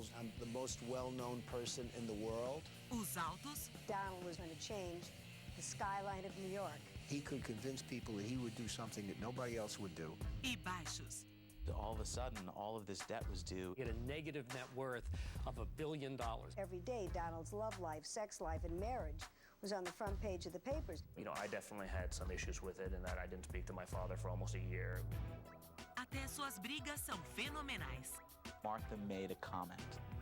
travels. I'm the most well-known person in the world. Os altos. Donald was going to change the skyline of New York. He could convince people that he would do something that nobody else would do. E baixos. All of a sudden, all of this debt was due. He had a negative net worth of $1 billion. Every day, Donald's love life, sex life, and marriage was on the front page of the papers. You know, I definitely had some issues with it, and that I didn't speak to my father for almost a year. Até suas brigas são fenomenais. Martha made a comment,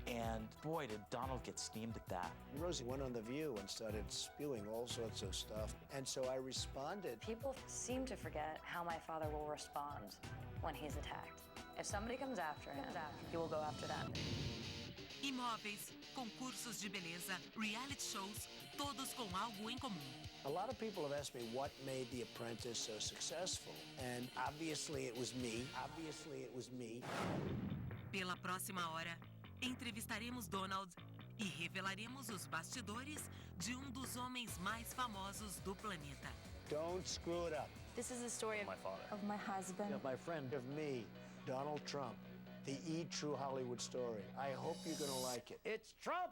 and boy, did Donald get steamed at that. Rosie went on The View and started spewing all sorts of stuff, and so I responded. People seem to forget how my father will respond when he's attacked. If somebody comes after him, he will go after them. Imóveis, concursos de beleza, reality shows, todos com algo em comum. A lot of people have asked me what made The Apprentice so successful, and obviously it was me. Pela próxima hora, entrevistaremos Donald e revelaremos os bastidores de dos homens mais famosos do planeta. Don't screw it up. This is the story of My father. Of my husband. Of my friend. Of me, Donald Trump. The true Hollywood story. I hope you're gonna like it. It's Trump!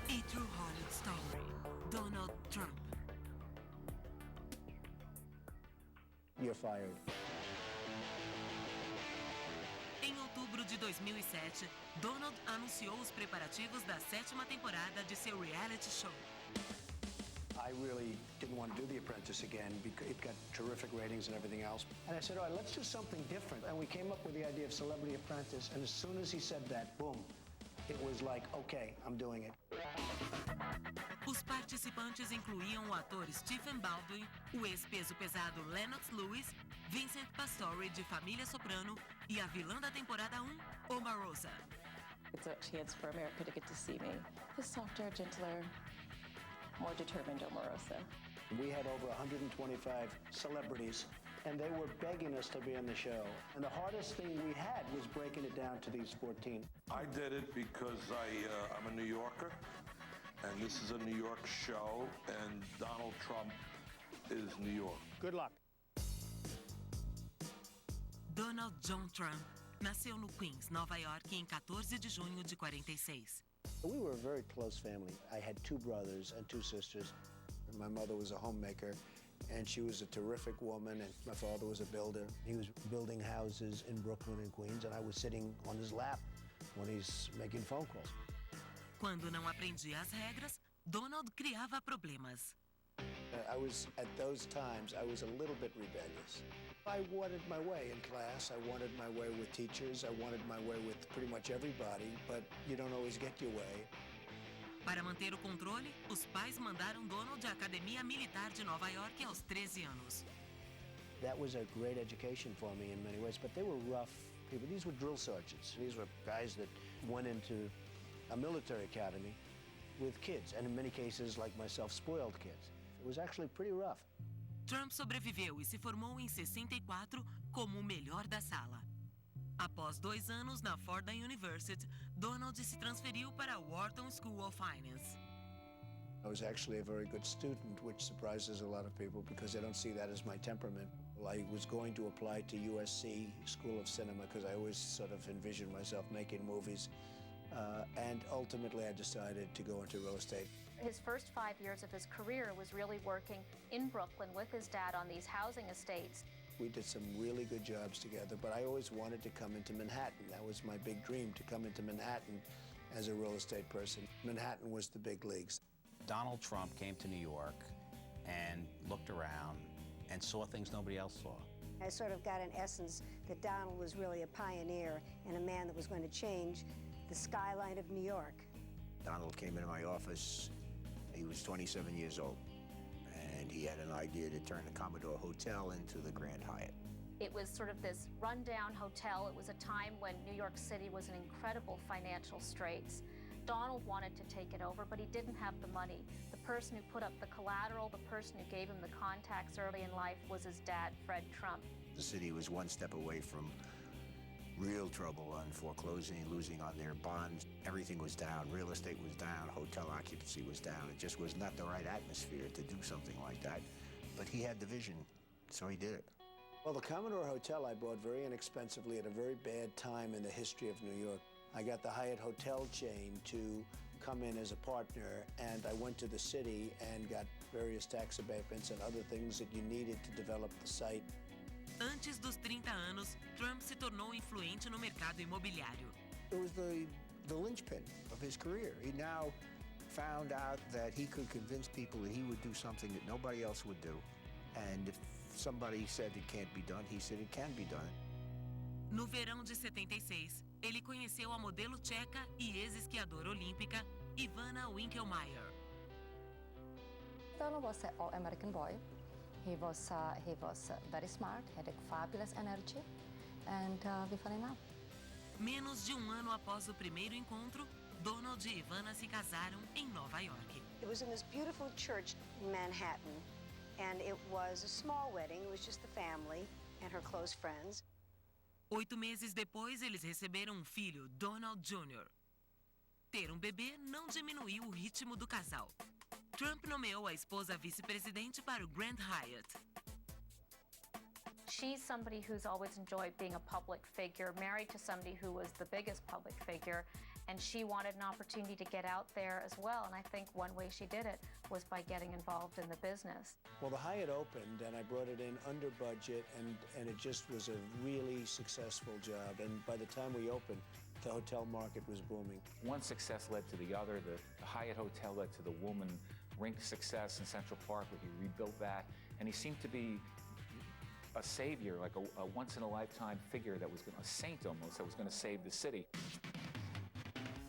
A true Hollywood story. Donald Trump. You're fired. Em outubro de 2007, Donald anunciou os preparativos da 7ª temporada de seu reality show. I really didn't want to do The Apprentice again because it got terrific ratings and everything else. And I said, all right, let's do something different. And we came up with the idea of Celebrity Apprentice. And as soon as he said that, boom, it was like, okay, I'm doing it. Os participantes incluíam o ator Stephen Baldwin, o ex-peso pesado Lennox Lewis, Vincent Pastore de Família Soprano e a vilã da temporada 1, Omarosa. It's a chance for America to get to see me. The softer, gentler, more determined Omarosa. We had over 125 celebrities, and they were begging us to be on the show. And the hardest thing we had was breaking it down to these 14. I did it because I'm a New Yorker, and this is a New York show, and Donald Trump is New York. Good luck. Donald John Trump nasceu no Queens, Nova York, em 14 de junho de 46. We were a very close family. I had 2 brothers and 2 sisters. My mother was a homemaker, and she was a terrific woman, and my father was a builder. He was building houses in Brooklyn and Queens, and I was sitting on his lap when he's making phone calls. Quando não aprendia as regras, Donald criava problemas. At those times, I was a little bit rebellious. I wanted my way in class. I wanted my way with teachers. I wanted my way with pretty much everybody, but you don't always get your way. Para manter o controle, os pais mandaram Donald à Academia Militar de Nova York aos 13 anos. That was a great education for me in many ways, but they were rough people. These were drill sergeants. These were guys that went into a military academy with kids, and in many cases, like myself, spoiled kids. It was actually pretty rough. Trump sobreviveu e se formou em 64 como o melhor da sala. Após 2 anos na Fordham University, Donald se transferiu para a Wharton School of Finance. I was actually a very good student, which surprises a lot of people because they don't see that as my temperament. Well, I was going to apply to USC School of Cinema because I always sort of envisioned myself making movies. And ultimately, I decided to go into real estate. His first 5 years of his career was really working in Brooklyn with his dad on these housing estates. We did some really good jobs together, but I always wanted to come into Manhattan. That was my big dream, to come into Manhattan as a real estate person. Manhattan was the big leagues. Donald Trump came to New York and looked around and saw things nobody else saw. I sort of got an essence that Donald was really a pioneer and a man that was going to change the skyline of New York. Donald came into my office. He was 27 years old, and he had an idea to turn the Commodore Hotel into the Grand Hyatt. It was sort of this rundown hotel. It was a time when New York City was in incredible financial straits. Donald wanted to take it over, but he didn't have the money. The person who put up the collateral, the person who gave him the contacts early in life was his dad, Fred Trump. The city was one step away from real trouble on foreclosing, losing on their bonds. Everything was down. Real estate was down. Hotel occupancy was down. It just was not the right atmosphere to do something like that. But he had the vision, so he did it. Well, the Commodore Hotel I bought very inexpensively at a very bad time in the history of New York. I got the Hyatt hotel chain to come in as a partner, and I went to the city and got various tax abatements and other things that you needed to develop the site. Antes dos 30 anos, Trump se tornou influente no mercado imobiliário. It was the linchpin of his career. He now found out that he could convince people that he would do something that nobody else would do. And if somebody said it can't be done, he said it can be done. No verão de 76, ele conheceu a modelo tcheca e ex-esquiadora olímpica Ivana Winkelmeyer. Donald was an all-American boy. He was very smart, had a fabulous energy, and we fell in love. Menos de ano após o primeiro encontro, Donald e Ivana se casaram em Nova York. It was in this beautiful church in Manhattan, and it was a small wedding. It was just the family and her close friends. 8 meses depois, eles receberam um filho, Donald Jr. Ter um bebê não diminuiu o ritmo do casal. Trump nomeou a esposa vice-presidente para o Grand Hyatt. She's somebody who's always enjoyed being a public figure, married to somebody who was the biggest public figure, and she wanted an opportunity to get out there as well. And I think one way she did it was by getting involved in the business. Well, the Hyatt opened, and I brought it in under budget, and it just was a really successful job. And by the time we opened, the hotel market was booming. One success led to the other. The Hyatt Hotel led to the Woman Rink success in Central Park, where he rebuilt that, and he seemed to be a savior, like a once-in-a-lifetime figure that was a saint almost, that was going to save the city.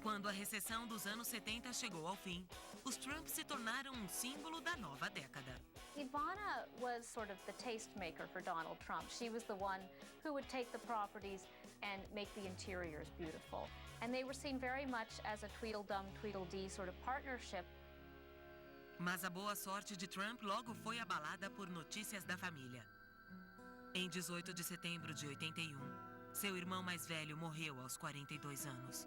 Quando a recessão dos anos 70 chegou ao fim, os Trump se tornaram um símbolo da nova década. Ivana was sort of the tastemaker for Donald Trump. She was the one who would take the properties and make the interiors beautiful. And they were seen very much as a Tweedledum, Tweedledee sort of partnership. Mas a boa sorte de Trump logo foi abalada por notícias da família. Em 18 de setembro de 81, seu irmão mais velho morreu aos 42 anos.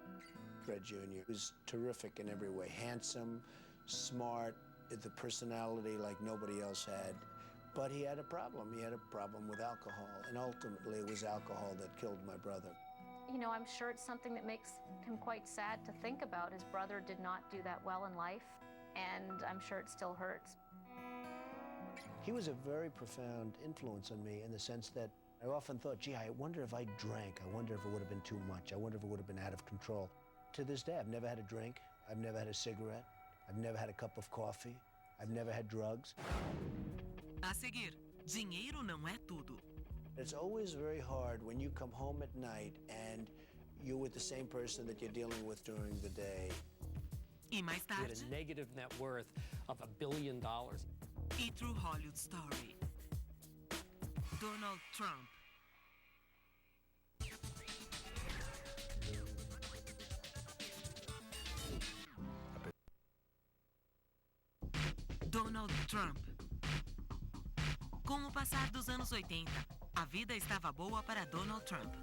Fred Jr. was terrific in every way. Handsome, smart, the personality like nobody else had. But he had a problem. He had a problem with alcohol. And ultimately, it was alcohol that killed my brother. You know, I'm sure it's something that makes him quite sad to think about. His brother did not do that well in life, and I'm sure it still hurts. He was a very profound influence on me in the sense that I often thought, gee, I wonder if I drank. I wonder if it would have been too much. I wonder if it would have been out of control. To this day, I've never had a drink. I've never had a cigarette. I've never had a cup of coffee. I've never had drugs. A seguir, dinheiro não é tudo. It's always very hard when you come home at night and you're with the same person that you're dealing with during the day. E mais He had tarde, a negative net worth of $1 billion. e True Hollywood Story. Donald Trump. Donald Trump. Com o passar dos anos 80, a vida estava boa para Donald Trump.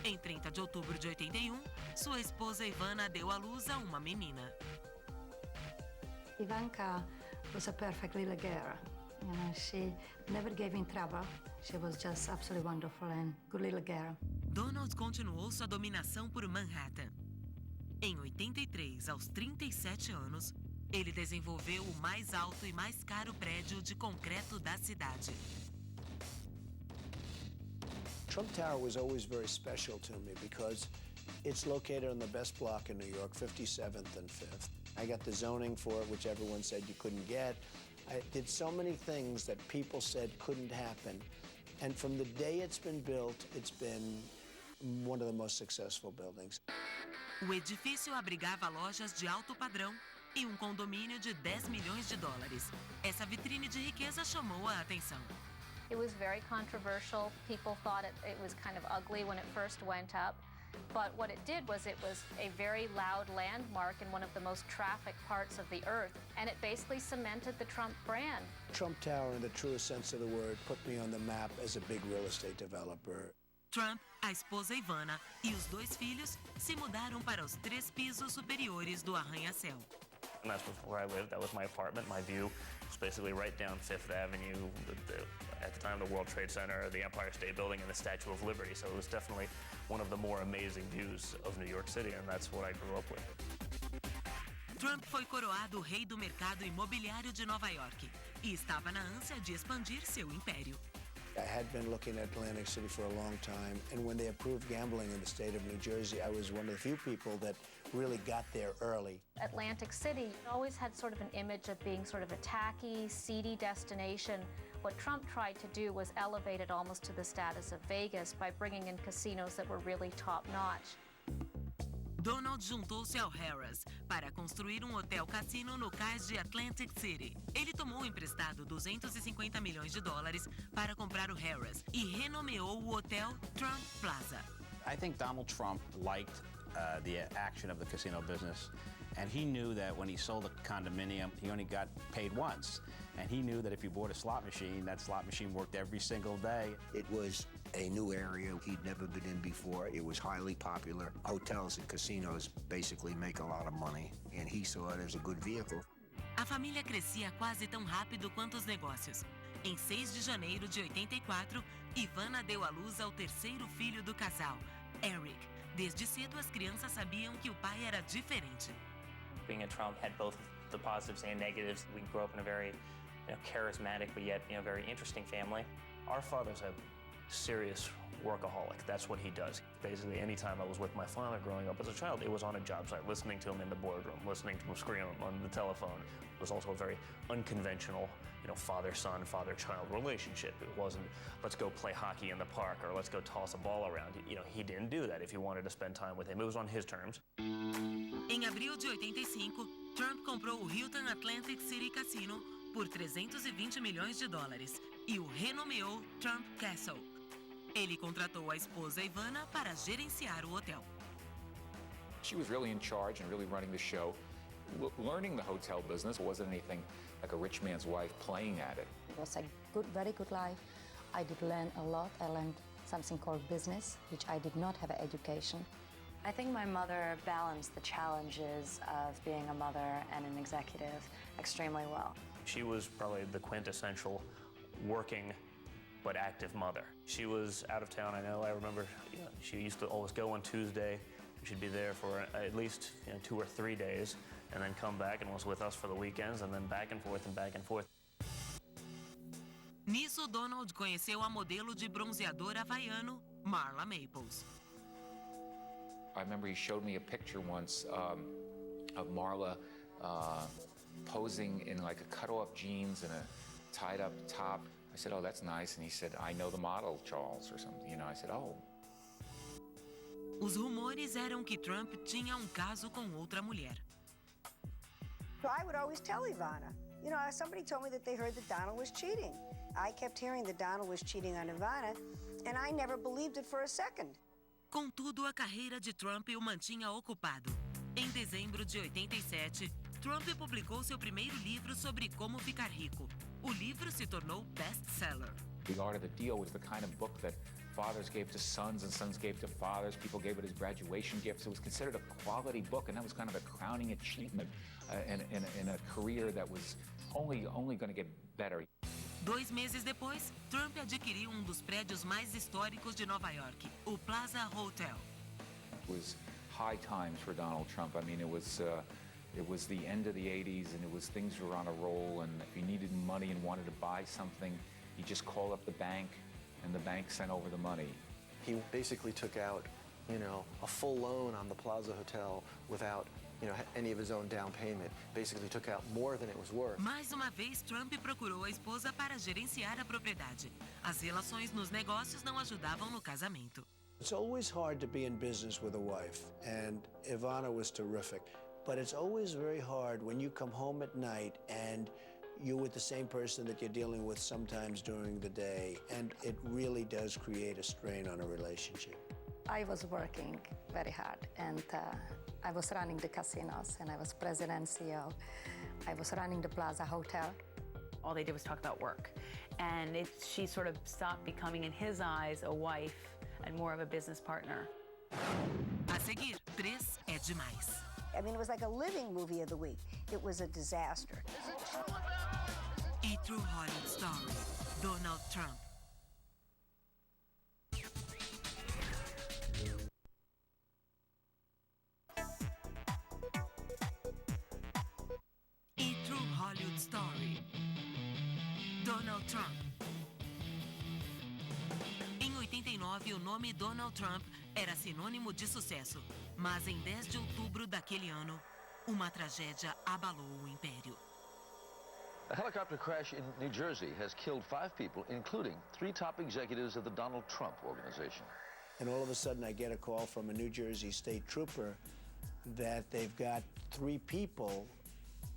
Em 30 de outubro de 81, sua esposa Ivana deu à luz a uma menina. Ivanka was a perfect little girl. You know, she never gave me trouble. She was just absolutely wonderful and good little girl. Donald continuou sua dominação por Manhattan. Em 83, aos 37 anos, ele desenvolveu o mais alto e mais caro prédio de concreto da cidade. Trump Tower was always very special to me because it's located on the best block in New York, 57th and 5th. I got the zoning for it, which everyone said you couldn't get. I did so many things that people said couldn't happen. And from the day it's been built, it's been one of the most successful buildings. O edifício abrigava lojas de alto padrão e um condomínio de 10 milhões de dólares. Essa vitrine de riqueza chamou a atenção. It was very controversial. People thought it was kind of ugly when it first went up. But what it did was it was a very loud landmark in one of the most trafficked parts of the earth. And it basically cemented the Trump brand. Trump Tower, in the truest sense of the word, put me on the map as a big real estate developer. Trump, a esposa Ivana e os 2 filhos se mudaram para os 3 pisos superiores do arranha-céu. And that's where I lived. That was my apartment. My view was basically right down Fifth Avenue, at the time the World Trade Center, the Empire State Building, and the Statue of Liberty. So it was definitely one of the more amazing views of New York City, and that's what I grew up with. Trump foi coroado rei do mercado imobiliário de Nova York e estava na ânsia de expandir seu império. I had been looking at Atlantic City for a long time, and when they approved gambling in the state of New Jersey, I was one of the few people that really got there early. Atlantic City always had sort of an image of being sort of a tacky, seedy destination. What Trump tried to do was elevate it almost to the status of Vegas by bringing in casinos that were really top-notch. Donald juntou-se ao Harrah's para construir um hotel-cassino no cais de Atlantic City. Ele tomou emprestado $250 milhões para comprar o Harrah's e renomeou o hotel Trump Plaza. I think Donald Trump liked the action of the casino business, and he knew that when he sold the condominium, he only got paid once. And he knew that if you bought a slot machine, that slot machine worked every single day. It was a new area he'd never been in before. It was highly popular. Hotels and casinos basically make a lot of money, and he saw it as a good vehicle. A família crescia quase tão rápido quanto os negócios. Em 6 de janeiro de 84, Ivana deu à luz ao 3º filho do casal, Eric. Desde cedo, as crianças sabiam que o pai era diferente. Being a Trump had both the positives and negatives. We grew up in a very charismatic, but yet very interesting family. Our father's a serious workaholic. That's what he does. Basically, anytime I was with my father growing up as a child, it was on a job site, listening to him in the boardroom, listening to him scream on the telephone. It was also a very unconventional, father-son, father-child relationship. It wasn't, let's go play hockey in the park or let's go toss a ball around. He didn't do that if you wanted to spend time with him. It was on his terms. Em abril de 85, Trump comprou o Hilton Atlantic City Casino por $320 milhões e o renomeou Trump Castle. Ele contratou a esposa Ivana para gerenciar o hotel. She was really in charge and really running the show. Learning the hotel business wasn't anything like a rich man's wife playing at it. It was a very good life. I did learn a lot. I learned something called business, which I did not have an education. I think my mother balanced the challenges of being a mother and an executive extremely well. She was probably the quintessential working but active mother. She was out of town, I remember she used to always go on Tuesday. She'd be there for at least 2 or 3 days and then come back and was with us for the weekends and then back and forth and back and forth. Nisso, Donald conheceu a modelo de bronzeador havaiano, Marla Maples. I remember he showed me a picture once of Marla posing in like a cut-off jeans and a tied-up top. I said, oh, that's nice. And he said, I know the model, Charles, or something. I said, oh. Os rumores eram que Trump tinha caso com outra mulher. So I would always tell Ivana, somebody told me that they heard that Donald was cheating. I kept hearing that Donald was cheating on Ivana, and I never believed it for a second. Contudo, a carreira de Trump o mantinha ocupado. Em dezembro de 87, Trump publicou seu primeiro livro sobre como ficar rico. O livro se tornou best-seller. The Art of the Deal was the kind of book that fathers gave to sons and sons gave to fathers. People gave it as graduation gifts. It was considered a quality book, and that was kind of a crowning achievement in a career that was only going to get better. 2 meses depois, Trump adquiriu dos prédios mais históricos de Nova York, o Plaza Hotel. It was high times for Donald Trump. I mean, it was the end of the 80s, and things were on a roll, and if he needed money and wanted to buy something, he just called up the bank, and the bank sent over the money. He basically took out, a full loan on the Plaza Hotel without any of his own down payment. Basically took out more than it was worth. Mais uma vez, Trump procurou a esposa para gerenciar a propriedade. As relações nos negócios não ajudavam no casamento. It's always hard to be in business with a wife, and Ivana was terrific. But it's always very hard when you come home at night and you're with the same person that you're dealing with sometimes during the day, and it really does create a strain on a relationship. I was working very hard, and I was running the casinos, and I was president and CEO. I was running the Plaza Hotel. All they did was talk about work. And she sort of stopped becoming, in his eyes, a wife and more of a business partner. A seguir, 3 é demais. I mean, it was like a living movie of the week. It was a disaster. E True Hollywood Story, Donald Trump. E True Hollywood Story, Donald Trump. Em 89, o nome Donald Trump era sinônimo de sucesso. Mas em 10 de outubro daquele ano, uma tragédia abalou o império. A helicopter crash in New Jersey has killed 5 people, including 3 top executives of the Donald Trump organization. And all of a sudden I get a call from a New Jersey state trooper that they've got 3 people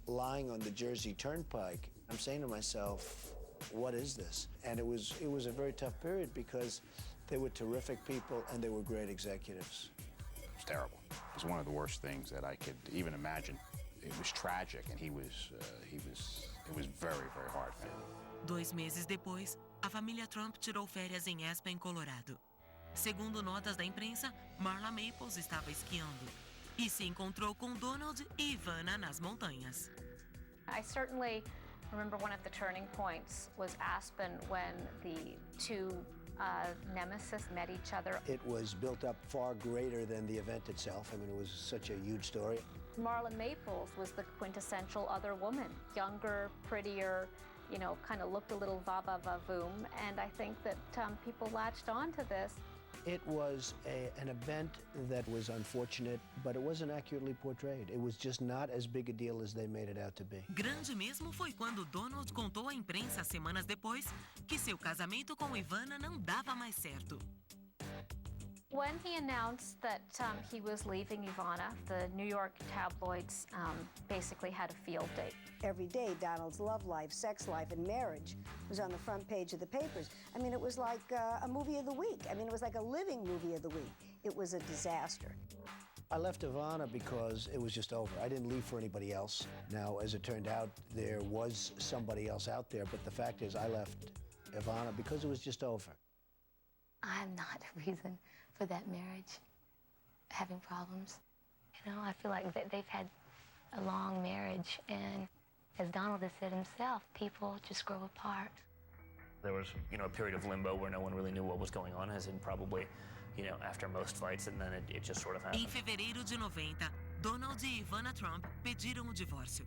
lying on the Jersey Turnpike. I'm saying to myself, what is this? And it was a very tough period because they were terrific people and they were great executives. It was terrible. It was one of the worst things that I could even imagine. It was tragic, and it was very, very hard for him. 2 meses depois, a família Trump tirou férias em Aspen, Colorado. Segundo notas da imprensa, Marla Maples estava esquiando e se encontrou com Donald e Ivana nas montanhas. I certainly remember one of the turning points was Aspen when the 2 nemesis met each other. It was built up far greater than the event itself. I mean, it was such a huge story. Marla Maples was the quintessential other woman, younger, prettier, you know, kind of looked a little va-va-va-voom, and I think that people latched on to this. It was an event that was unfortunate, but it wasn't accurately portrayed. It was just not as big a deal as they made it out to be. Grande mesmo foi quando Donald contou à imprensa semanas depois que seu casamento com Ivana não dava mais certo. When he announced that he was leaving Ivana, the New York tabloids basically had a field day. Every day, Donald's love life, sex life, and marriage was on the front page of the papers. I mean, it was like a movie of the week. I mean, it was like a living movie of the week. It was a disaster. I left Ivana because it was just over. I didn't leave for anybody else. Now, as it turned out, there was somebody else out there, but the fact is I left Ivana because it was just over. I'm not the reason for that marriage having problems. You know, I feel like they've had a long marriage, and as Donald has said himself, people just grow apart. There was, a period of limbo where no one really knew what was going on, as in probably, after most fights, and then it just sort of happened. Em fevereiro de 90, Donald e Ivana Trump pediram o divórcio.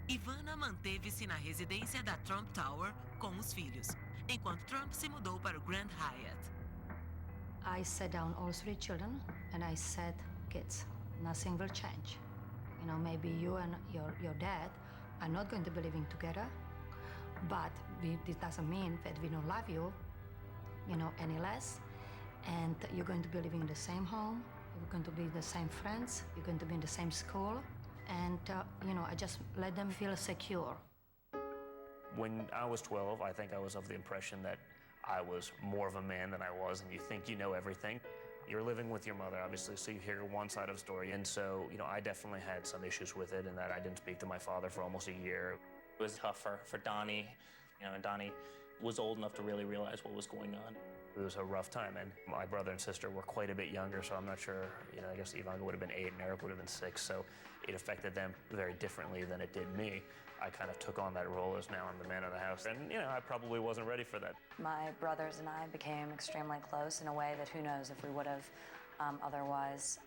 Ivana manteve-se na residência da Trump Tower com os filhos, enquanto Trump se mudou para o Grand Hyatt. I sat down all 3 children and I said, kids, nothing will change. You know, maybe you and your dad are not going to be living together, but this doesn't mean that we don't love you, any less. And you're going to be living in the same home, you're going to be the same friends, you're going to be in the same school. And, I just let them feel secure. When I was 12, I think I was of the impression that I was more of a man than I was, and you think you know everything. You're living with your mother, obviously, so you hear one side of the story. And so, I definitely had some issues with it, and that I didn't speak to my father for almost a year. It was tough for Donnie, and Donnie was old enough to really realize what was going on. It was a rough time, and my brother and sister were quite a bit younger, so I'm not sure, I guess Ivana would have been 8 and Eric would have been 6, so it affected them very differently than it did me. I kind of took on that role as now I'm the man of the house, and I probably wasn't ready for that. My brothers and I became extremely close in a way that who knows if we would have otherwise.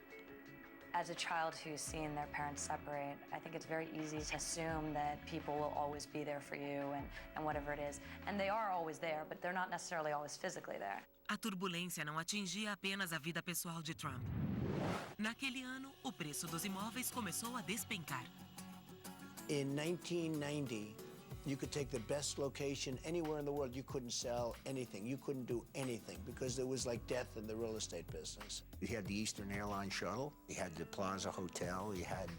As a child who's seen their parents separate, I think it's very easy to assume that people will always be there for you and whatever it is. And they are always there, but they're not necessarily always physically there. A turbulência não atingia apenas a vida pessoal de Trump. Naquele ano, o preço dos imóveis começou a despencar. In 1990, you could take the best location anywhere in the world. You couldn't sell anything. You couldn't do anything because there was like death in the real estate business. You had the Eastern Airlines shuttle. You had the Plaza Hotel. You had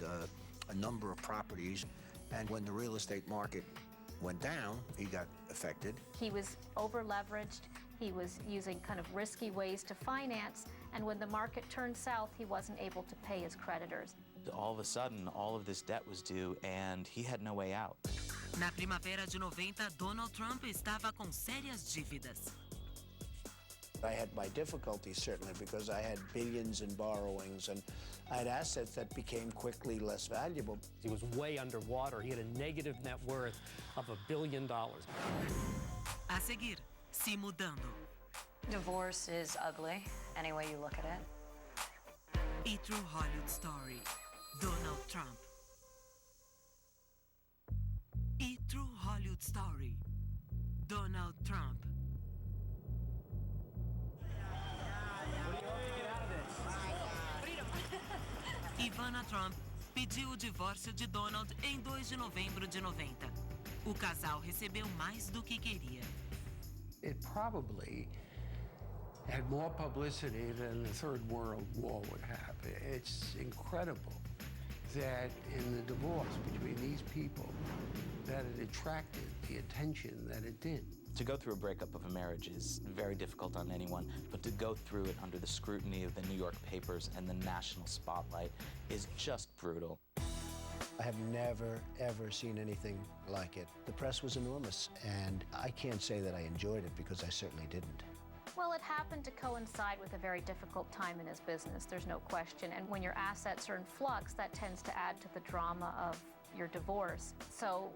a number of properties. And when the real estate market went down, he got affected. He was over-leveraged. He was using kind of risky ways to finance. And when the market turned south, he wasn't able to pay his creditors. All of a sudden, all of this debt was due, and he had no way out. Na primavera de 90, Donald Trump estava com sérias dívidas. I had my difficulties, certainly, because I had billions in borrowings, and I had assets that became quickly less valuable. He was way underwater. He had a negative net worth of $1 billion. A seguir, Se Mudando. Divorce is ugly, any way you look at it. A True Hollywood Story, Donald Trump. A True Hollywood Story, Donald Trump. Ivana Trump pediu o divórcio de Donald em 2 de novembro de 90. O casal recebeu mais do que queria. It probably had more publicity than the Third World War would have. It's incredible that in the divorce between these people that it attracted the attention that it did. To go through a breakup of a marriage is very difficult on anyone, but to go through it under the scrutiny of the New York papers and the national spotlight is just brutal. I have never, ever seen anything like it. The press was enormous, and I can't say that I enjoyed it because I certainly didn't. Well, it happened to coincide with a very difficult time in his business, there's no question. And when your assets are in flux, that tends to add to the drama of your divorce. So,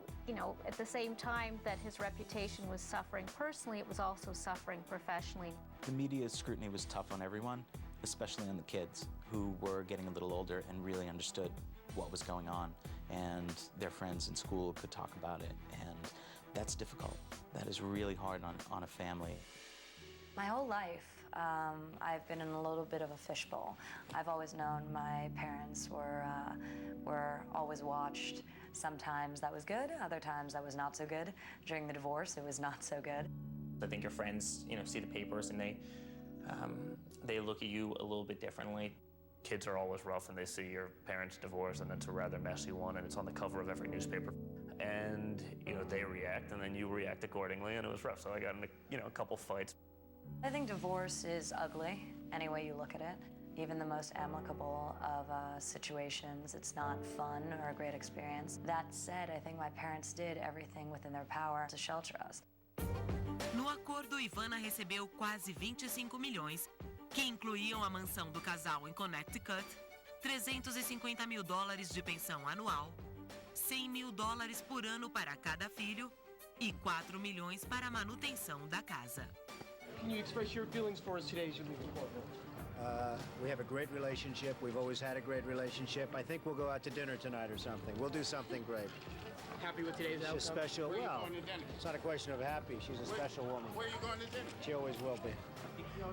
at the same time that his reputation was suffering personally, it was also suffering professionally. The media's scrutiny was tough on everyone, especially on the kids who were getting a little older and really understood what was going on, and their friends in school could talk about it, and that's difficult. That is really hard on a family. My whole life, I've been in a little bit of a fishbowl. I've always known my parents were always watched. Sometimes that was good, other times that was not so good. During the divorce, it was not so good. I think your friends, see the papers and they look at you a little bit differently. Kids are always rough and they see your parents divorced, and it's a rather messy one, and it's on the cover of every newspaper. And, they react, and then you react accordingly, and it was rough. So I got in a couple fights. I think divorce is ugly, any way you look at it. Even the most amicable of situations, it's not fun or a great experience. That said, I think my parents did everything within their power to shelter us. No acordo, Ivana recebeu quase 25 milhões, que incluíam a mansão do casal em Connecticut, $350 mil de pensão anual, $100 mil por ano para cada filho e 4 milhões para a manutenção da casa. Can you express your feelings for us today as you leave the courtroom? We have a great relationship. We've always had a great relationship. I think we'll go out to dinner tonight or something. We'll do something great. Happy with today's outcome? She's special. Where Well, are you going to dinner? it's not a question of happy. She's a special woman. Where are you going to dinner? She always will be.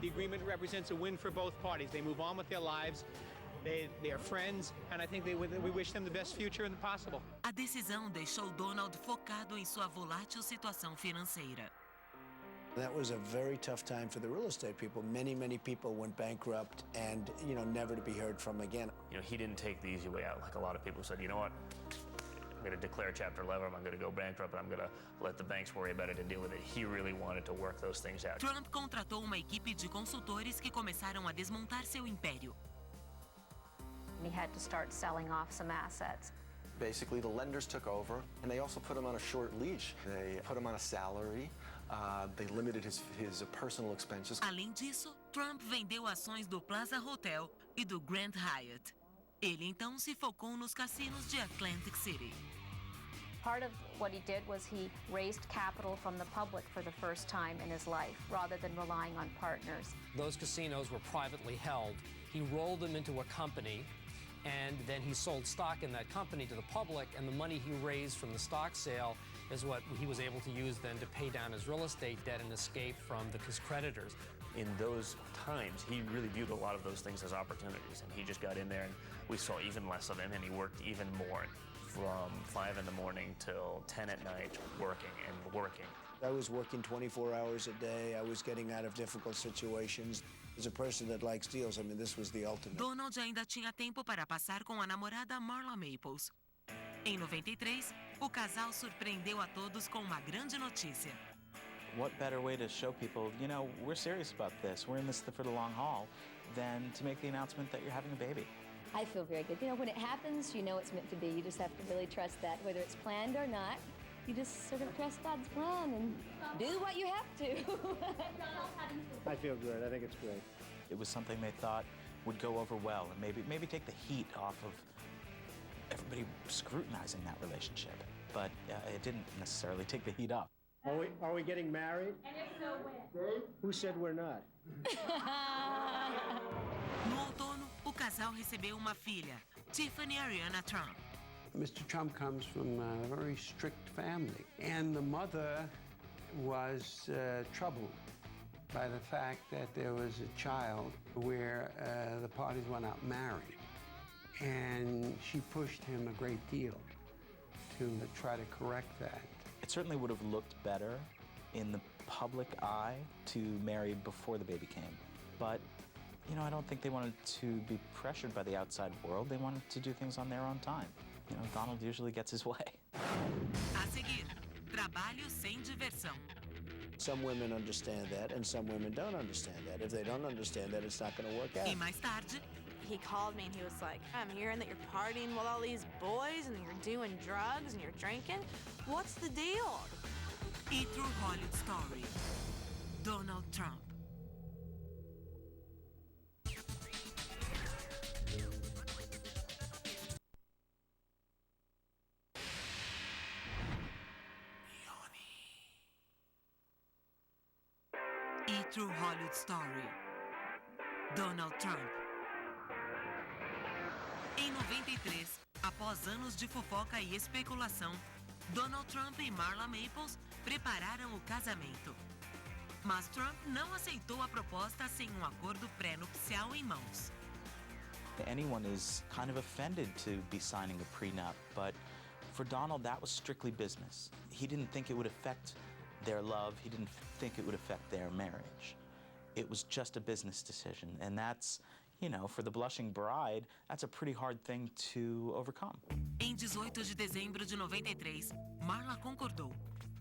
The agreement represents a win for both parties. They move on with their lives. They are friends, and I think we wish them the best future possible. A decisão deixou Donald focado em sua volátil situação financeira. That was a very tough time for the real estate people. Many, many people went bankrupt and, never to be heard from again. He didn't take the easy way out. Like a lot of people said, you know what? I'm going to declare Chapter 11. I'm going to go bankrupt, and I'm going to let the banks worry about it and deal with it. He really wanted to work those things out. Trump contratou uma equipe de consultores que começaram a desmontar seu império. He had to start selling off some assets. Basically, the lenders took over, and they also put him on a short leash. They put him on a salary. They limited his personal expenses. Além disso, Trump vendeu ações do Plaza Hotel e do Grand Hyatt. Ele então se focou nos cassinos de Atlantic City. Part of what he did was he raised capital from the public for the first time in his life, rather than relying on partners. Those casinos were privately held. He rolled them into a company, and then he sold stock in that company to the public, and the money he raised from the stock sale is what he was able to use then to pay down his real estate debt and escape from his creditors. In those times, he really viewed a lot of those things as opportunities, and he just got in there, and we saw even less of him, and he worked even more, from 5 in the morning till 10 at night, working and working. I was working 24 hours a day. I was getting out of difficult situations. As a person that likes deals, this was the ultimate. Donald ainda tinha tempo para passar com a namorada Marla Maples. Em 93, o casal surpreendeu a todos com uma grande notícia. What better way to show people, we're serious about this, we're in this for the long haul, than to make the announcement that you're having a baby. I feel very good. When it happens, it's meant to be. You just have to really trust that, whether it's planned or not, You just sort of trust God's plan and do what you have to. I feel good. I think it's great. It was something they thought would go over well and maybe take the heat off of everybody scrutinizing that relationship. But it didn't necessarily take the heat up. Are we getting married? And if so, when? Who said we're not? No outono, o casal recebeu uma filha, Tiffany Ariana Trump. Mr. Trump comes from a very strict family, and the mother was troubled by the fact that there was a child where the parties went out married, and she pushed him a great deal to try to correct that. It certainly would have looked better in the public eye to marry before the baby came, but you know, I don't think they wanted to be pressured by the outside world. They wanted to do things on their own time. You know, Donald usually gets his way. A seguir, trabalho sem diversão. Some women understand that, and some women don't understand that. If they don't understand that, it's not going to work out. E mais tarde, he called me and he was like, I'm hearing that you're partying with all these boys and that you're doing drugs and you're drinking. What's the deal? E True Hollywood Story, Donald Trump. E True Hollywood Story, Donald Trump. Em 93, após anos de fofoca e especulação, Donald Trump e Marla Maples prepararam o casamento. Mas Trump não aceitou a proposta sem um acordo pré-nupcial em mãos. Anyone is kind of offended to be signing a prenup, but for Donald, that was strictly business. He didn't think it would affect their love. He didn't think it would affect their marriage. It was just a business decision, and that's, you know, for the blushing bride, that's a pretty hard thing to overcome. Em 18 de dezembro de 93, Marla concordou.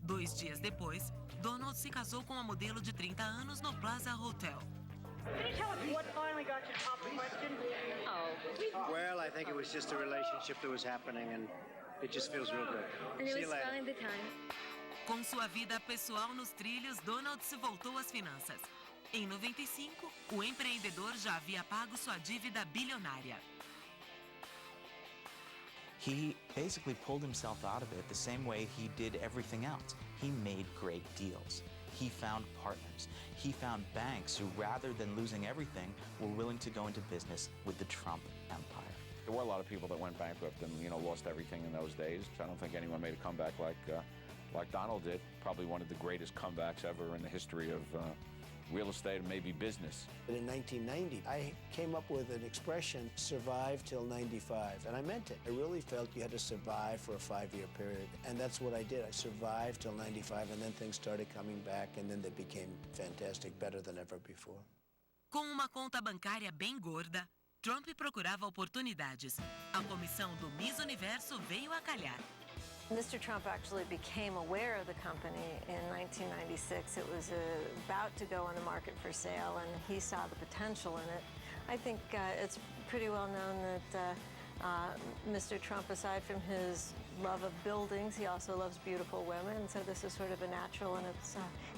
2 dias depois, Donald se casou com a modelo de 30 anos no Plaza Hotel. Can you tell us what finally got you off the question? Oh. Well, I think it was just a relationship that was happening, and it just feels real good. And See it you was later. finally the time. Com sua vida pessoal nos trilhos, Donald se voltou às finanças. Em 95, o empreendedor já havia pago sua dívida bilionária. He basically pulled himself out of it the same way he did everything else. He made great deals. He found partners. He found banks who, rather than losing everything, were willing to go into business with the Trump empire. There were a lot of people that went bankrupt and, you know, lost everything in those days. I don't think anyone made a comeback like Donald did. Probably one of the greatest comebacks ever in the history of real estate and maybe business. But in 1990, I came up with an expression, survive till 95, and I meant it. I really felt you had to survive for a 5-year period, and that's what I did. I survived till 95, and then things started coming back, and then they became fantastic, better than ever before. Com uma conta bancária bem gorda, Trump procurava oportunidades. A comissão do Miss Universo veio a calhar. Mr. Trump actually became aware of the company in 1996. It was about to go on the market for sale, and he saw the potential in it. I think it's pretty well known that Mr. Trump, aside from his love of buildings, he also loves beautiful women. So this is sort of a natural, and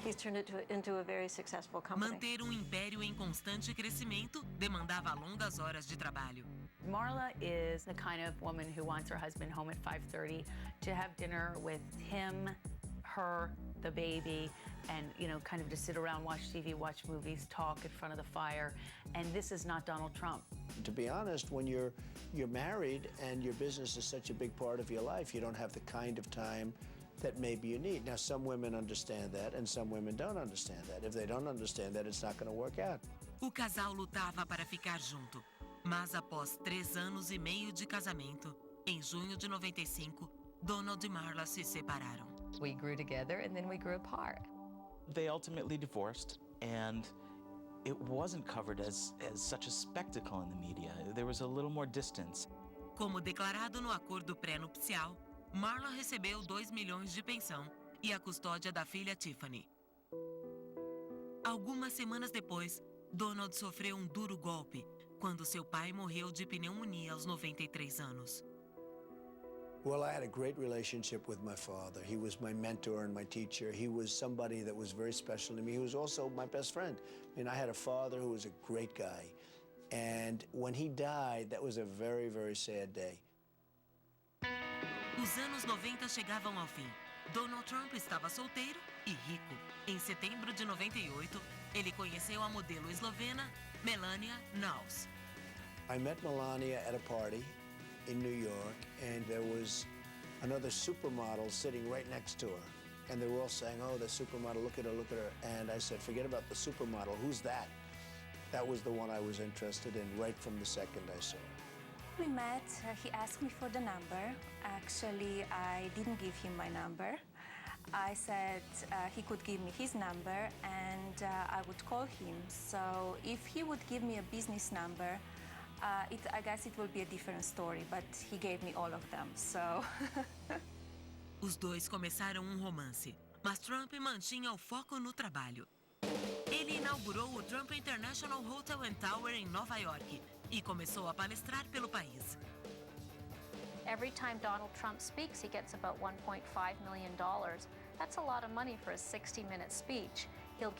he's turned it into a very successful company. Manter um império em constante crescimento demandava longas horas de trabalho. Marla is the kind of woman who wants her husband home at 5:30 to have dinner with him, her, the baby, and, you know, kind of to sit around, watch TV, watch movies, talk in front of the fire. And this is not Donald Trump. To be honest, when you're married and your business is such a big part of your life, you don't have the kind of time that maybe you need. Now, some women understand that, and some women don't understand that. If they don't understand that, it's not going to work out. O casal lutava para ficar junto. Mas após 3 anos e meio de casamento, em junho de 95, Donald e Marla se separaram. We grew together and then we grew apart. They ultimately divorced, and it wasn't covered as such a spectacle in the media. There was a little more distance. Como declarado no acordo pré-nupcial, Marla recebeu 2 milhões de pensão e a custódia da filha Tiffany. Algumas semanas depois, Donald sofreu um duro golpe quando seu pai morreu de pneumonia aos 93 anos. Well, I had a great relationship with my father. He was my mentor and my teacher. He was somebody that was very special to me. He was also my best friend. I mean, I had a father who was a great guy. And when he died, that was a very, very sad day. Os anos 90 chegavam ao fim. Donald Trump estava solteiro e rico. Em setembro de 98, ele conheceu a modelo eslovena Melania Knauss. I met Melania at a party in New York, and there was another supermodel sitting right next to her. And they were all saying, oh, the supermodel, look at her, look at her. And I said, forget about the supermodel, who's that? That was the one I was interested in right from the second I saw her. We met, he asked me for the number. Actually, I didn't give him my number. I said he could give me his number and I would call him. So if he would give me a business number, I guess it will be a different story, but he gave me all of them, so... Os dois começaram um romance, mas Trump mantinha o foco no trabalho. Ele inaugurou o Trump International Hotel and Tower em Nova York e começou a palestrar pelo país. Every time Donald Trump speaks, he gets about $1.5 million. That's a lot of money for a 60-minute speech.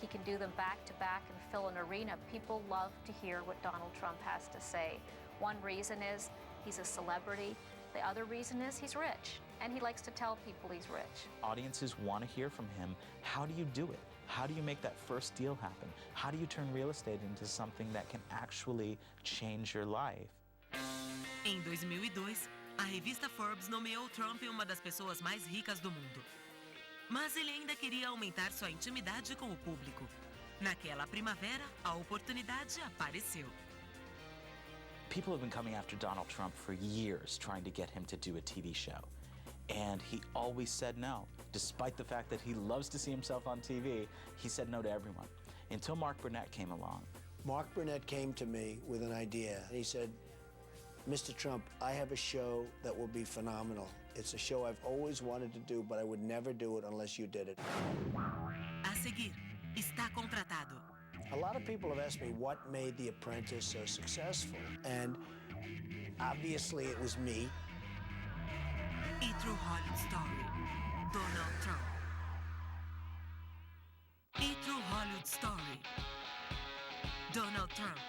He can do them back-to-back and fill an arena. People love to hear what Donald Trump has to say. One reason is he's a celebrity. The other reason is he's rich, and he likes to tell people he's rich. Audiences want to hear from him. How do you do it? How do you make that first deal happen? How do you turn real estate into something that can actually change your life? Em 2002, a revista Forbes nomeou Trump uma das pessoas mais ricas do mundo. Mas ele ainda queria aumentar sua intimidade com o público. Naquela primavera, a oportunidade apareceu. People have been coming after Donald Trump for years, trying to get him to do a TV show. And he always said no. Despite the fact that he loves to see himself on TV, he said no to everyone. Until Mark Burnett came along. Mark Burnett came to me with an idea. He said, Mr. Trump, I have a show that will be phenomenal. It's a show I've always wanted to do, but I would never do it unless you did it. A seguir, está contratado. A lot of people have asked me what made The Apprentice so successful, and obviously it was me. E True Hollywood Story, Donald Trump. E True Hollywood Story, Donald Trump.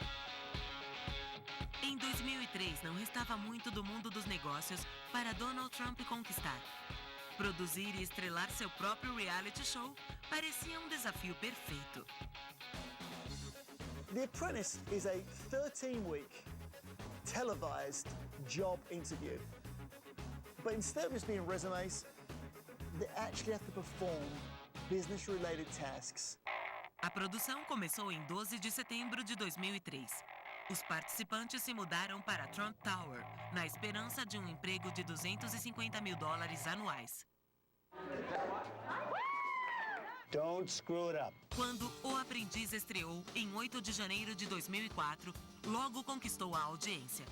Em 2003, não restava muito do mundo dos negócios para Donald Trump conquistar. Produzir e estrelar seu próprio reality show parecia um desafio perfeito. The Apprentice is a 13-week televised job interview. But instead of just being resumes, they actually have to perform business-related tasks. A produção começou em 12 de setembro de 2003. Os participantes se mudaram para Trump Tower, na esperança de um emprego de $250 mil anuais. Don't screw it up. Quando O Aprendiz estreou em 8 de janeiro de 2004, logo conquistou a audiência.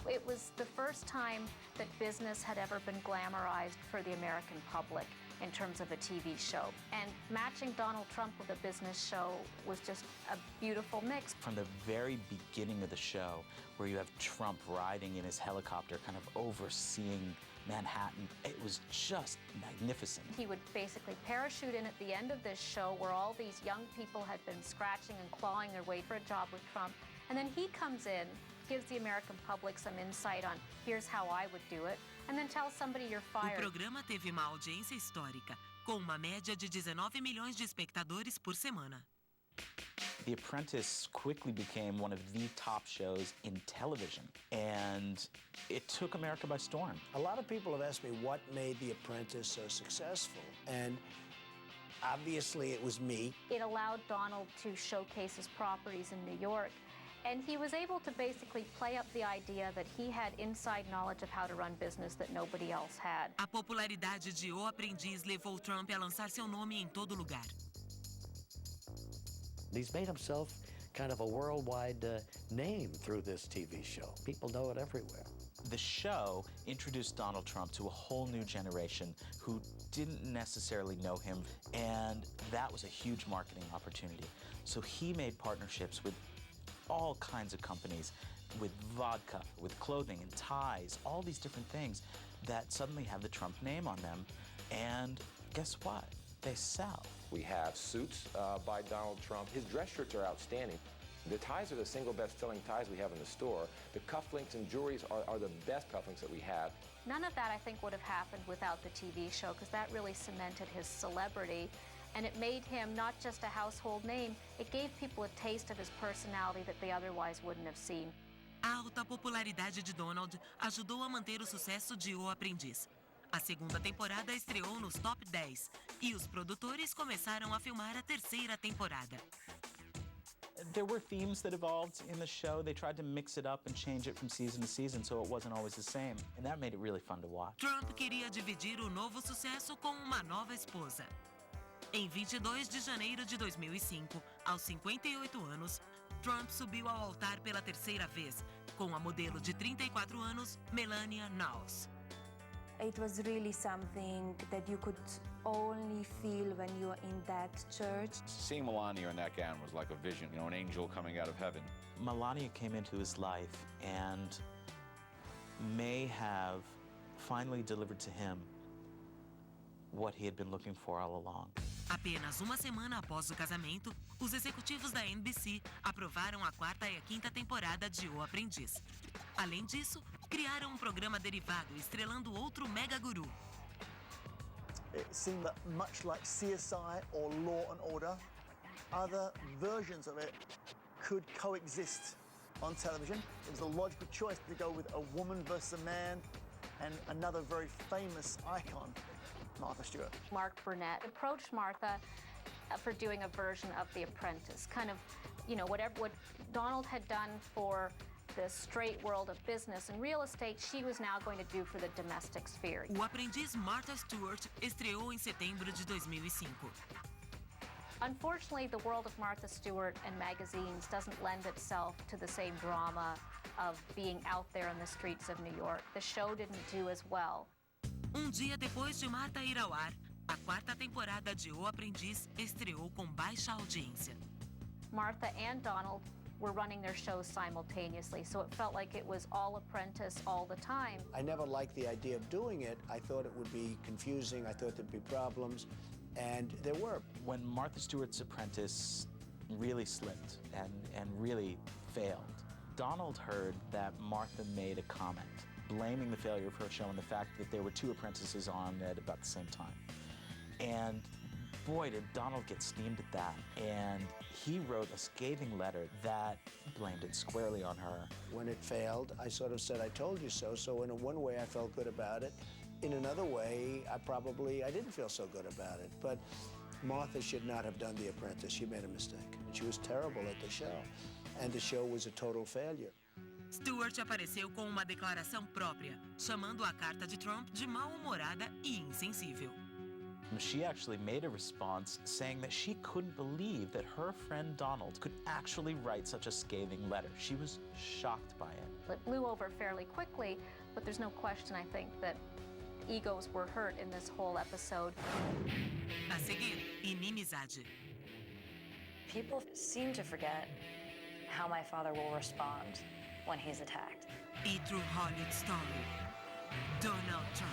It was the first time that business had ever been glamorized for the American public in terms of a TV show. And matching Donald Trump with a business show was just a beautiful mix. From the very beginning of the show, where you have Trump riding in his helicopter, kind of overseeing Manhattan, it was just magnificent. He would basically parachute in at the end of this show where all these young people had been scratching and clawing their way for a job with Trump. And then he comes in, gives the American public some insight on here's how I would do it, and then tells somebody you're fired. O programa teve uma audiência histórica, com uma média de 19 milhões de espectadores por semana. The Apprentice quickly became one of the top shows in television, and it took America by storm. A lot of people have asked me what made The Apprentice so successful, and obviously it was me. It allowed Donald to showcase his properties in New York, and he was able to basically play up the idea that he had inside knowledge of how to run business that nobody else had. A popularidade de O Aprendiz levou Trump a lançar seu nome em todo lugar. He's made himself kind of a worldwide name through this TV show. People know it everywhere. The show introduced Donald Trump to a whole new generation who didn't necessarily know him, and that was a huge marketing opportunity. So he made partnerships with all kinds of companies, with vodka, with clothing and ties, all these different things that suddenly have the Trump name on them. And guess what? They sell. We have suits by Donald Trump. His dress shirts are outstanding. The ties are the single best-selling ties we have in the store. The cufflinks and jewelries are the best cufflinks that we have. None of that, I think, would have happened without the TV show, because that really cemented his celebrity. And it made him not just a household name, it gave people a taste of his personality that they otherwise wouldn't have seen. A alta popularidade de Donald ajudou a manter o sucesso de O Aprendiz. A segunda temporada estreou nos top 10 e os produtores começaram a filmar a terceira temporada. There were themes that evolved in the show. They tried to mix it up and change it from season to season so it wasn't always the same. And that made it really fun to watch. Trump queria dividir o novo sucesso com uma nova esposa. Em 22 de janeiro de 2005, aos 58 anos, Trump subiu ao altar pela terceira vez, com a modelo de 34 anos, Melania Knowles. It was really something that you could only feel when you were in that church. Seeing Melania in that gown was like a vision, an angel coming out of heaven. Melania came into his life and may have finally delivered to him what he had been looking for all along. Apenas uma semana após o casamento, os executivos da NBC aprovaram a quarta e a quinta temporada de O Aprendiz. Além disso, criaram um programa derivado estrelando outro mega guru. It seemed that much like CSI or Law and Order, other versions of it could coexist on television. It was a logical choice to go with a woman versus a man and another very famous icon, Martha Stewart. Mark Burnett approached Martha for doing a version of The Apprentice, kind of, what Donald had done for the straight world of business and real estate, she was now going to do for the domestic sphere. O Aprendiz Martha Stewart estreou em setembro de 2005. Unfortunately, the world of Martha Stewart and magazines doesn't lend itself to the same drama of being out there in the streets of New York. The show didn't do as well. Dia depois de Martha ir ao ar, a quarta temporada de O Aprendiz estreou com baixa audiência. Martha and Donald were running their shows simultaneously, so it felt like it was all Apprentice all the time. I never liked the idea of doing it. I thought it would be confusing. I thought there'd be problems, and there were. When Martha Stewart's Apprentice really slipped and really failed, Donald heard that Martha made a comment blaming the failure of her show and the fact that there were two apprentices on at about the same time. And boy, did Donald get steamed at that. And he wrote a scathing letter that blamed it squarely on her. When it failed, I sort of said, I told you so. So in one way, I felt good about it. In another way, I didn't feel so good about it. But Martha should not have done The Apprentice. She made a mistake. She was terrible at the show. And the show was a total failure. Stewart apareceu com uma declaração própria, chamando a carta de Trump de mal-humorada e insensível. She actually made a response saying that she couldn't believe that her friend Donald could actually write such a scathing letter. She was shocked by it. It blew over fairly quickly, but there's no question, I think, that egos were hurt in this whole episode. A seguir, inimizade. People seem to forget how my father will respond when he's attacked. E True Hollywood Story. Donald Trump.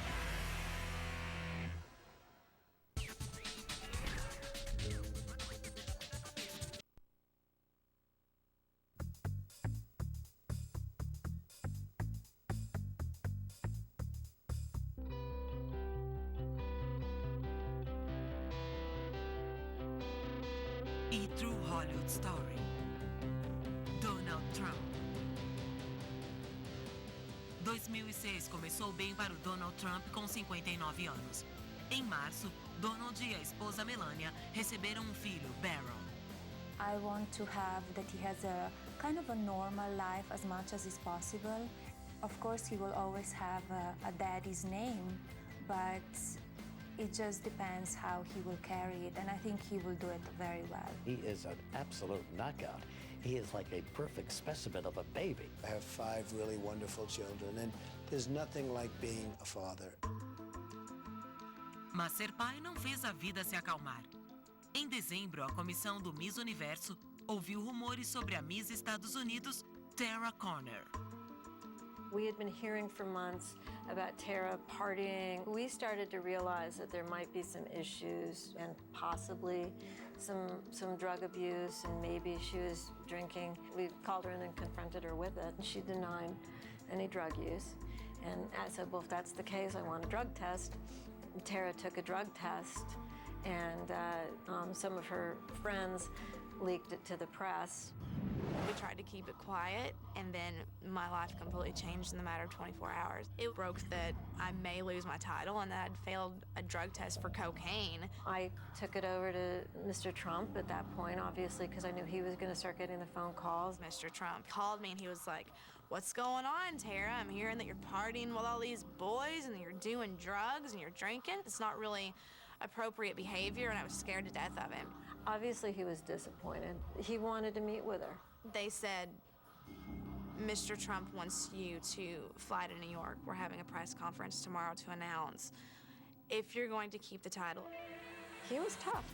E True Hollywood Story. Donald Trump. 2006 começou bem para o Donald Trump com 59 anos. Em março, Donald e a esposa Melania receberam um filho, Barron. I want to have that he has a kind of a normal life as much as is possible. Of course, he will always have a daddy's name, but it just depends how he will carry it, and I think he will do it very well. He is an absolute knockout. He is like a perfect specimen of a baby. I have 5 really wonderful children, and there's nothing like being a father. Mas ser pai não fez a vida se acalmar. Em dezembro, a comissão do Miss Universo ouviu rumores sobre a Miss Estados Unidos Tara Conner. We had been hearing for months about Tara partying. We started to realize that there might be some issues and possibly some drug abuse, and maybe she was drinking. We called her in and confronted her with it. She denied any drug use. And I said, well, if that's the case, I want a drug test. And Tara took a drug test, and some of her friends leaked it to the press. We tried to keep it quiet, and then my life completely changed in the matter of 24 hours. It broke that I may lose my title and that I'd failed a drug test for cocaine. I took it over to Mr. Trump at that point, obviously, because I knew he was going to start getting the phone calls. Mr. Trump called me and he was like, "What's going on, Tara? I'm hearing that you're partying with all these boys and that you're doing drugs and you're drinking. It's not really appropriate behavior," and I was scared to death of him. Obviously, he was disappointed. He wanted to meet with her. They said, "Mr. Trump wants you to fly to New York. We're having a press conference tomorrow to announce if you're going to keep the title." He was tough.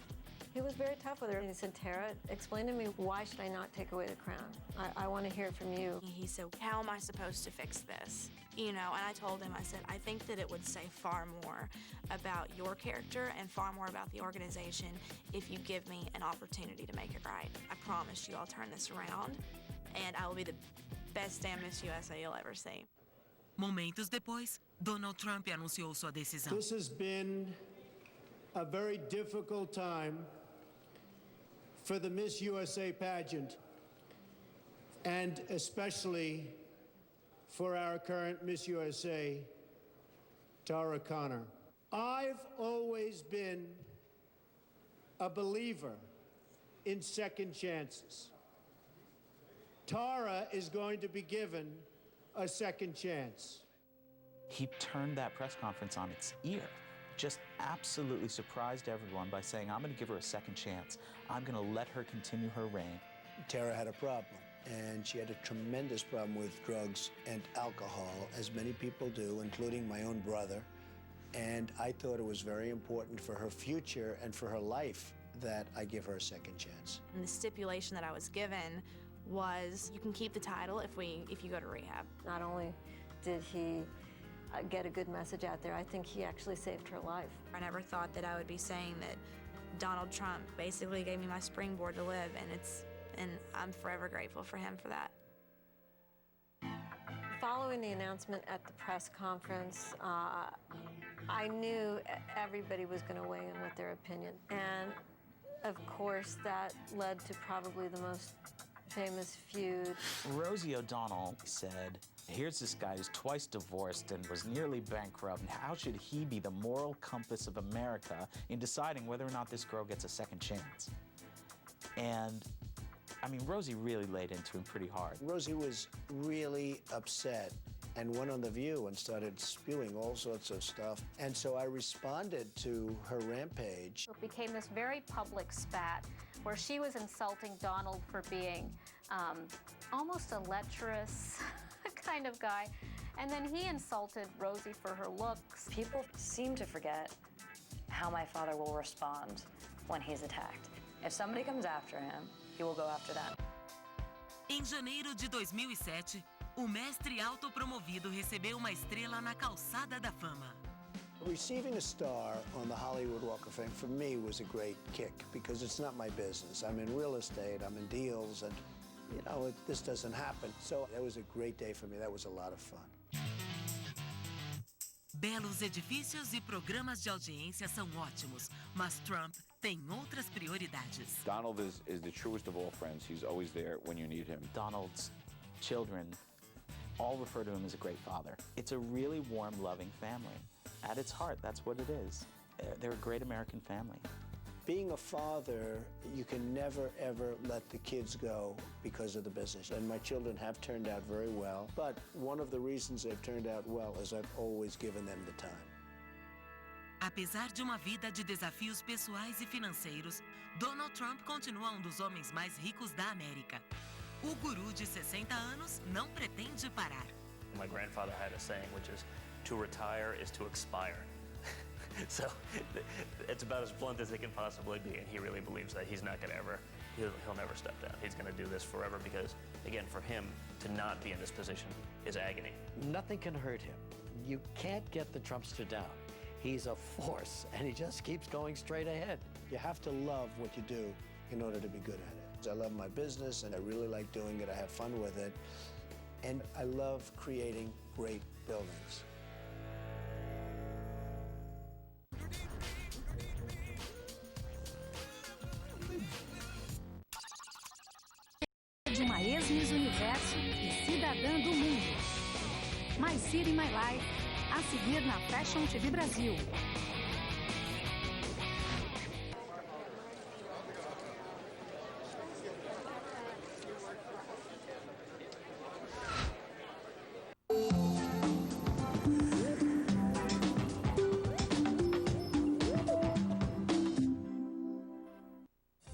He was very tough with her. He said, "Tara, explain to me, why should I not take away the crown? I want to hear from you." He said, "How am I supposed to fix this?" You know, and I told him, I said, "I think that it would say far more about your character and far more about the organization if you give me an opportunity to make it right. I promise you I'll turn this around, and I will be the best damn Miss USA you'll ever see." Momentos depois, Donald Trump anunciou sua decisão. This has been a very difficult time for the Miss USA pageant, and especially for our current Miss USA, Tara Conner. I've always been a believer in second chances. Tara is going to be given a second chance. He turned that press conference on its ear. Just absolutely surprised everyone by saying, "I'm going to give her a second chance. I'm going to let her continue her reign." Tara had a problem, and she had a tremendous problem with drugs and alcohol, as many people do, including my own brother. And I thought it was very important for her future and for her life that I give her a second chance. And the stipulation that I was given was, you can keep the title if you go to rehab. Not only did he get a good message out there, I think he actually saved her life. I never thought that I would be saying that Donald Trump basically gave me my springboard to live, and I'm forever grateful for him for that. Following the announcement at the press conference, I knew everybody was going to weigh in with their opinion. And of course, that led to probably the most famous feud. Rosie O'Donnell said, "Here's this guy who's twice divorced and was nearly bankrupt, and how should he be the moral compass of America in deciding whether or not this girl gets a second chance?" And I mean, Rosie really laid into him pretty hard. Rosie was really upset and went on The View and started spewing all sorts of stuff. And so I responded to her rampage. It became this very public spat where she was insulting Donald for being almost a lecherous kind of guy. And then he insulted Rosie for her looks. People seem to forget how my father will respond when he's attacked. If somebody comes after him, he will go after them. Em janeiro de 2007, o mestre autopromovido recebeu uma estrela na calçada da fama. Receiving a star on the Hollywood Walk of Fame for me was a great kick because it's not my business. I'm in real estate, I'm in deals, and you know, this doesn't happen. So that was a great day for me. That was a lot of fun. Belos edifícios e programas de audiência são ótimos, mas Trump tem outras prioridades. Donald is the truest of all friends. He's always there when you need him. Donald's children all refer to him as a great father. It's a really warm, loving family. At its heart, that's what it is. They're a great American family. Being a father, you can never, ever let the kids go because of the business. And my children have turned out very well. But one of the reasons they've turned out well is I've always given them the time. Apesar de uma vida de desafios pessoais e financeiros, Donald Trump continua um dos homens mais ricos da América. O guru de 60 anos não pretende parar. My grandfather had a saying, which is, to retire is to expire. So it's about as blunt as it can possibly be, and he really believes that he'll never step down. He's going to do this forever because, again, for him to not be in this position is agony. Nothing can hurt him. You can't get the Trumpster down. He's a force, and he just keeps going straight ahead. You have to love what you do in order to be good at it. I love my business, and I really like doing it. I have fun with it, and I love creating great buildings. De uma ex-Miss Universo e cidadã do mundo. My City, My Life, a seguir na Fashion TV Brasil.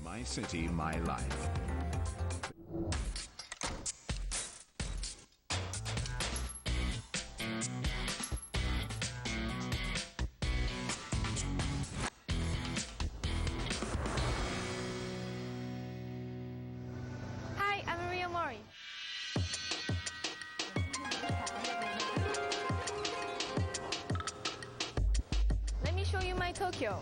My City, My Life. Hi, I'm Riyo Mori. Let me show you my Tokyo.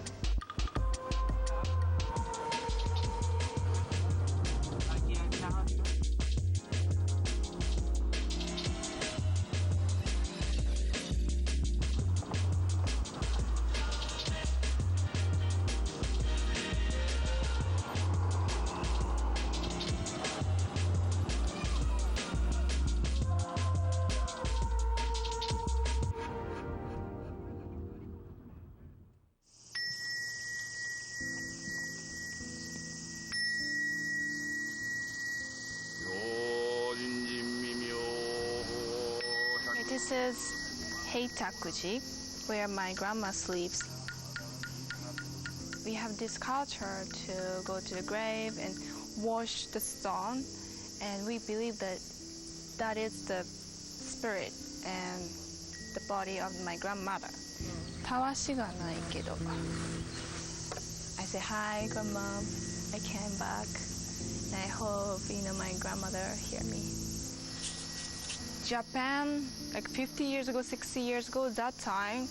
This is Heitakuji, where my grandma sleeps. We have this culture to go to the grave and wash the stone, and we believe that that is the spirit and the body of my grandmother. 타와시가 나이けど. I say, hi, grandma, I came back, and I hope, my grandmother hear me. Japan, like 50 years ago, 60 years ago, that time,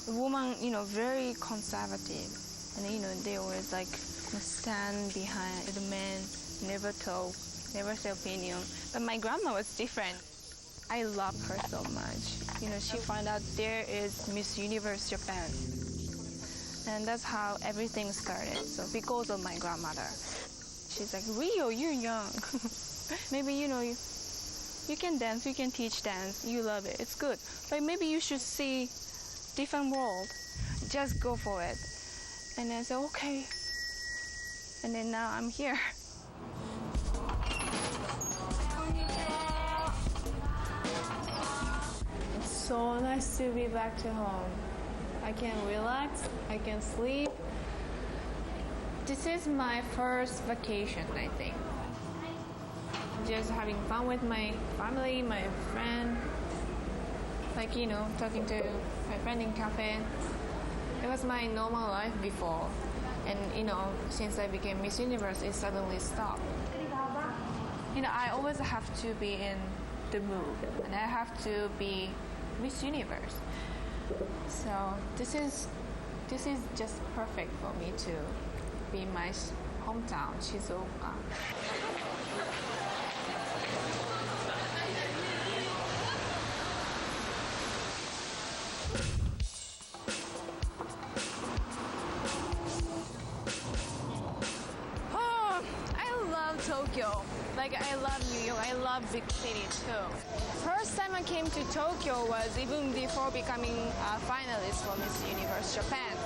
women, very conservative. And, they always stand behind the men, never talk, never say opinion. But my grandma was different. I love her so much. She found out there is Miss Universe Japan. And that's how everything started. So because of my grandmother. She's like, Riyo, you're young. Maybe, you can dance, you can teach dance, you love it, it's good. But maybe you should see different world. Just go for it. And then I said, okay. And then now I'm here. It's so nice to be back to home. I can relax, I can sleep. This is my first vacation, I think. Just having fun with my family, my friend, talking to my friend in cafe. It was my normal life before, and since I became Miss Universe, it suddenly stopped. I always have to be in the mood, and I have to be Miss Universe. So this is just perfect for me to be my hometown, Shizuoka. Tokyo. I love New York. I love big city too. First time I came to Tokyo was even before becoming a finalist for Miss Universe Japan.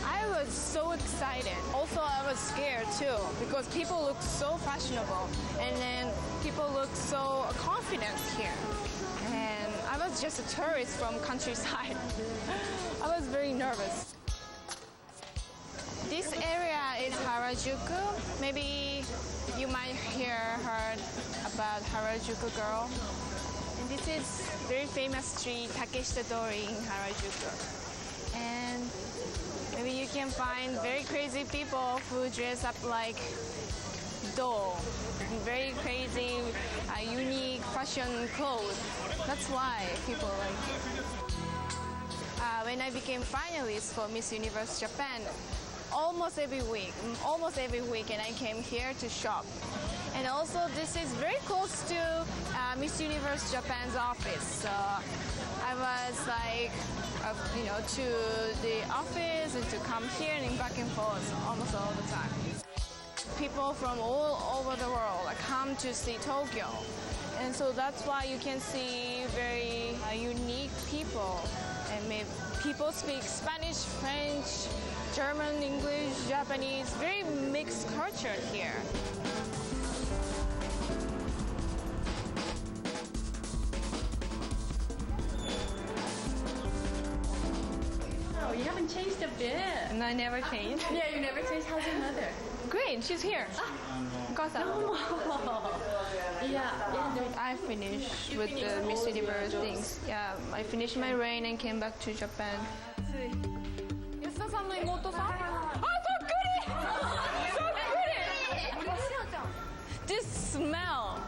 I was so excited. Also, I was scared too because people look so fashionable and then people look so confident here. And I was just a tourist from countryside. I was very nervous. This area is Harajuku. Maybe you might heard about Harajuku girl. And this is very famous street, Takeshita-dori in Harajuku. And maybe you can find very crazy people who dress up like doll. Very crazy, unique fashion clothes. That's why people like it. When I became finalist for Miss Universe Japan, almost every weekend I came here to shop. And also this is very close to Miss Universe Japan's office. So I was like, to the office and to come here and back and forth almost all the time. People from all over the world come to see Tokyo. And so that's why you can see very unique people. And maybe people speak Spanish, French, German, English, Japanese, very mixed culture here. Oh, you haven't changed a bit. And I never changed. Yeah, you never changed. How's your mother? Great, she's here. I finished with the Miss Universe things. Yeah, I finished my reign and came back to Japan. This smell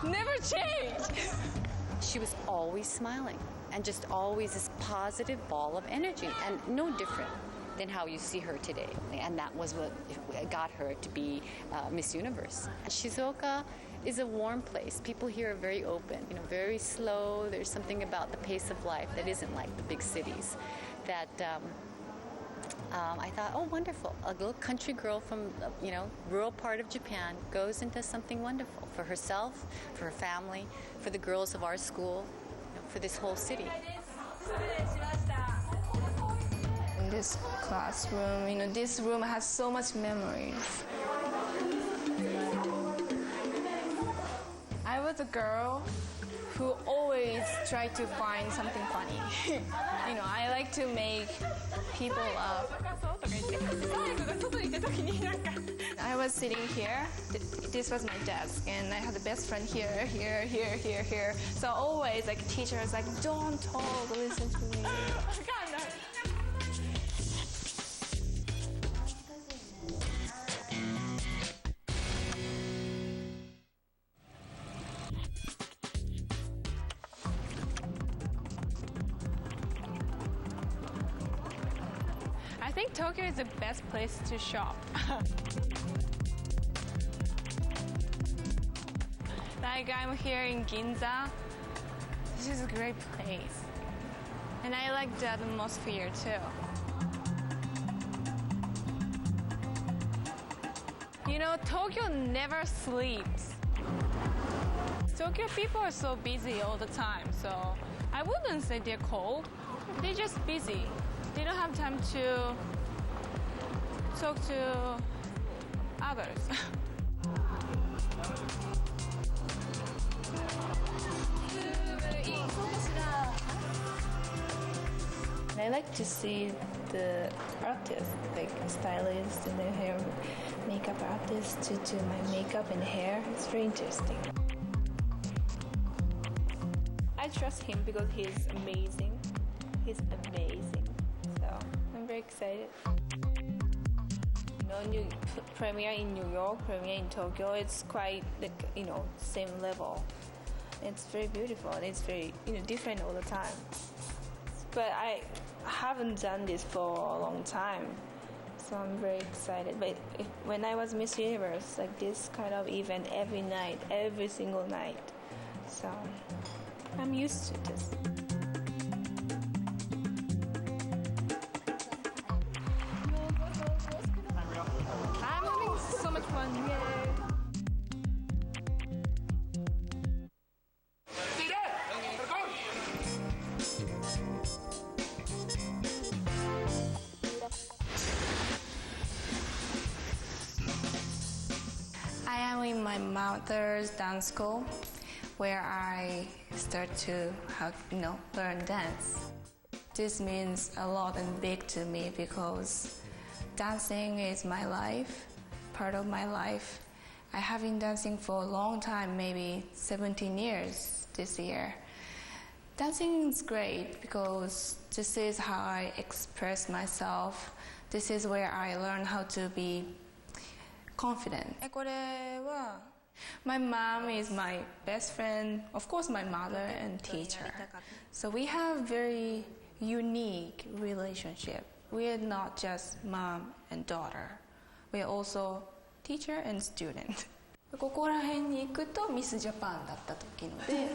never changed. She was always smiling and just always this positive ball of energy, and no different than how you see her today. And that was what got her to be Miss Universe. Shizuoka is a warm place. People here are very open, very slow. There's something about the pace of life that isn't like the big cities that I thought, oh, wonderful. A little country girl from, rural part of Japan goes into something wonderful for herself, for her family, for the girls of our school, for this whole city. In this classroom, this room has so much memories. I was a girl who always tried to find something funny. I like to make people laugh. I was sitting here. This was my desk, and I had the best friend here. So always, teachers don't talk, listen to me. I think Tokyo is the best place to shop. I'm here in Ginza. This is a great place. And I like the atmosphere too. Tokyo never sleeps. Tokyo people are so busy all the time, so I wouldn't say they're cold. They're just busy. They don't have time to talk to others. I like to see the artists, like stylists and the hair makeup artists to do my makeup and hair. It's very interesting. I trust him because he's amazing. He's amazing. So I'm very excited. New premiere in New York, premiere in Tokyo, it's quite same level. It's very beautiful and it's very different all the time. But I haven't done this for a long time, so I'm very excited. But when I was Miss Universe, this kind of event every night, every single night, so I'm used to this. I'm having so much fun. Yay! I am in my mother's dance school, where I start to learn dance. This means a lot and big to me because dancing is my life, part of my life. I have been dancing for a long time, maybe 17 years this year. Dancing is great because this is how I express myself. This is where I learn how to be confident. My mom is my best friend, of course my mother and teacher. So we have very unique relationship. We are not just mom and daughter. We are also teacher and student. ここら辺に行くとミスジャパンだった時ので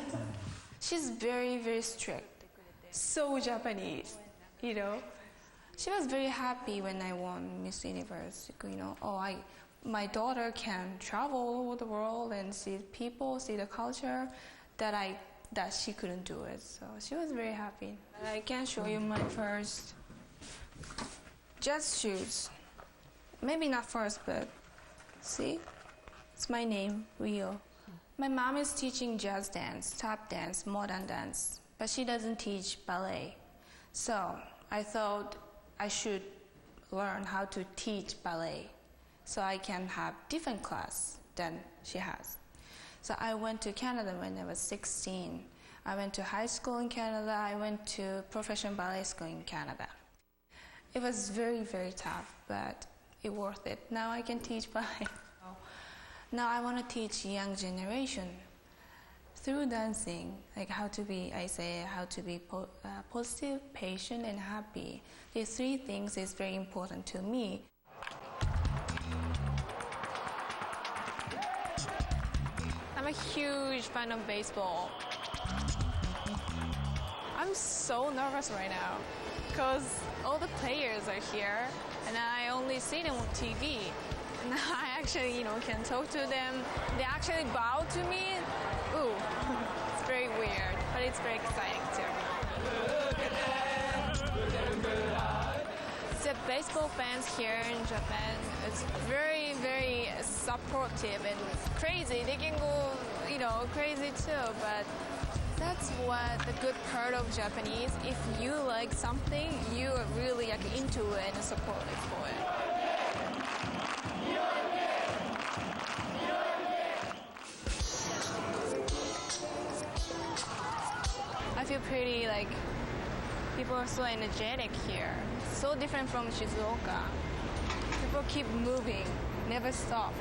She's very, very strict. So Japanese, you know. She was very happy when I won Miss Universe. You know, my daughter can travel all over the world and see people, see the culture that she couldn't do it. So she was very happy. I can show you my first jazz shoes. Maybe not first, but see? It's my name, Riyo. My mom is teaching jazz dance, tap dance, modern dance, but she doesn't teach ballet. So I thought I should learn how to teach ballet so I can have different class than she has. So I went to Canada when I was 16. I went to high school in Canada. I went to professional ballet school in Canada. It was very, very tough, but it worth it. Now I can teach ballet. Now I want to teach young generation through dancing, like how to be positive, patient, and happy. These three things is very important to me. I'm a huge fan of baseball. I'm so nervous right now because all the players are here and I only see them on TV. And I actually, can talk to them. They actually bow to me. Ooh, it's very weird, but it's very exciting too. The baseball fans here in Japan is very, very supportive and crazy. They can go, crazy too, but that's what the good part of Japanese. If you like something, you are really into it and supportive for it. I feel pretty people are so energetic here. So different from Shizuoka. People keep moving, never stop.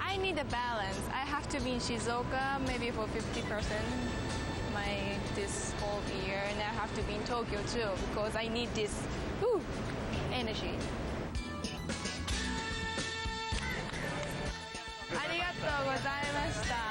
I need a balance. I have to be in Shizuoka maybe for 50% this whole year, and I have to be in Tokyo too because I need this energy. ありがとうございました。